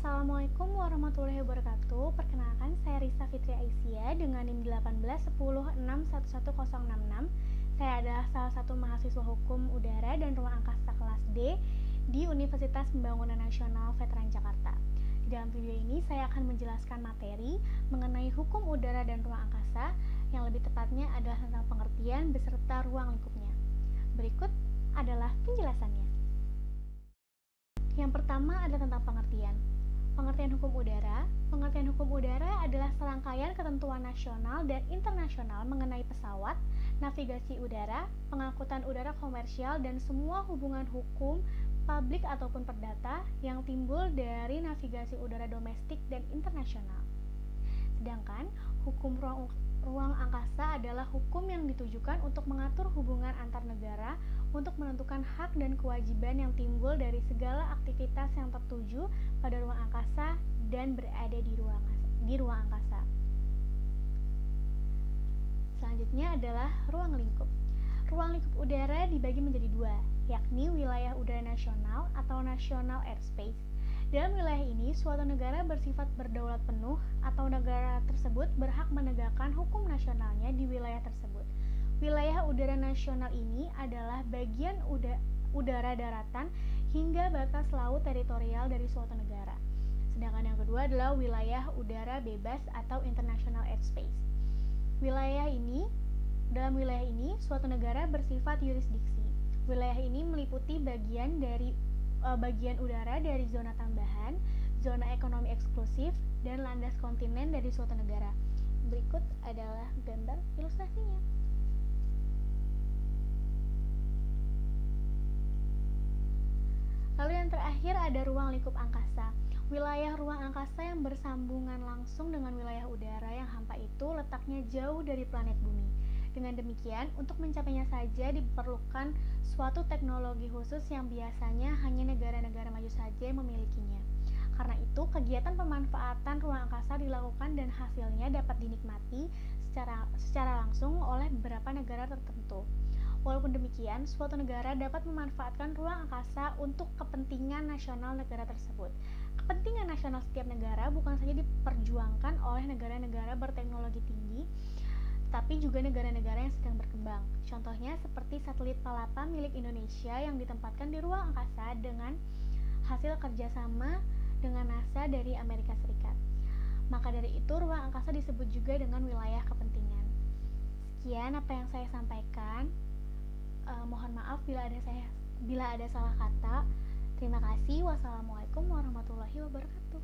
Assalamualaikum warahmatullahi wabarakatuh. Perkenalkan, saya Risa Fitri Aisyah dengan NIM 1810611066. Saya adalah salah satu mahasiswa hukum udara dan ruang angkasa kelas D di Universitas Pembangunan Nasional Veteran Jakarta. Di dalam video ini saya akan menjelaskan materi mengenai hukum udara dan ruang angkasa, yang lebih tepatnya adalah tentang pengertian beserta ruang lingkupnya. Berikut adalah penjelasannya. Yang pertama adalah tentang pengertian. Pengertian hukum udara. Pengertian hukum udara adalah serangkaian ketentuan nasional dan internasional mengenai pesawat, navigasi udara, pengangkutan udara komersial, dan semua hubungan hukum, publik ataupun perdata yang timbul dari navigasi udara domestik dan internasional. Sedangkan hukum ruang angkasa adalah hukum yang ditujukan untuk mengatur hubungan antar negara untuk menentukan hak dan kewajiban yang timbul dari segala aktivitas yang tertuju pada ruang angkasa dan berada di ruang angkasa. Selanjutnya adalah ruang lingkup. Ruang lingkup udara dibagi menjadi dua, yakni wilayah udara nasional atau national airspace. Dalam wilayah ini, suatu negara bersifat berdaulat penuh atau negara tersebut berhak menegakkan hukum nasionalnya di wilayah tersebut. Wilayah udara nasional ini adalah bagian udara daratan hingga batas laut teritorial dari suatu negara. Sedangkan yang kedua adalah wilayah udara bebas atau international airspace. Dalam wilayah ini, suatu negara bersifat yurisdiksi. Wilayah ini meliputi bagian udara dari zona tambahan, zona ekonomi eksklusif, dan landas kontinen dari suatu negara. Berikut adalah gambar ilustrasinya. Lalu yang terakhir ada ruang lingkup angkasa. Wilayah ruang angkasa yang bersambungan langsung dengan wilayah udara yang hampa itu letaknya jauh dari planet bumi. Dengan demikian, untuk mencapainya saja diperlukan suatu teknologi khusus yang biasanya hanya negara-negara maju saja yang memilikinya. Karena itu, kegiatan pemanfaatan ruang angkasa dilakukan dan hasilnya dapat dinikmati secara langsung oleh beberapa negara tertentu. Walaupun demikian, suatu negara dapat memanfaatkan ruang angkasa untuk kepentingan nasional negara tersebut. Kepentingan nasional setiap negara bukan saja diperjuangkan oleh negara-negara berteknologi tinggi, tapi juga negara-negara yang sedang berkembang. Contohnya seperti satelit Palapa milik Indonesia yang ditempatkan di ruang angkasa dengan hasil kerjasama dengan NASA dari Amerika Serikat. Maka dari itu, ruang angkasa disebut juga dengan wilayah kepentingan. Sekian apa yang saya sampaikan. Mohon maaf bila ada salah kata. Terima kasih. Wassalamualaikum warahmatullahi wabarakatuh.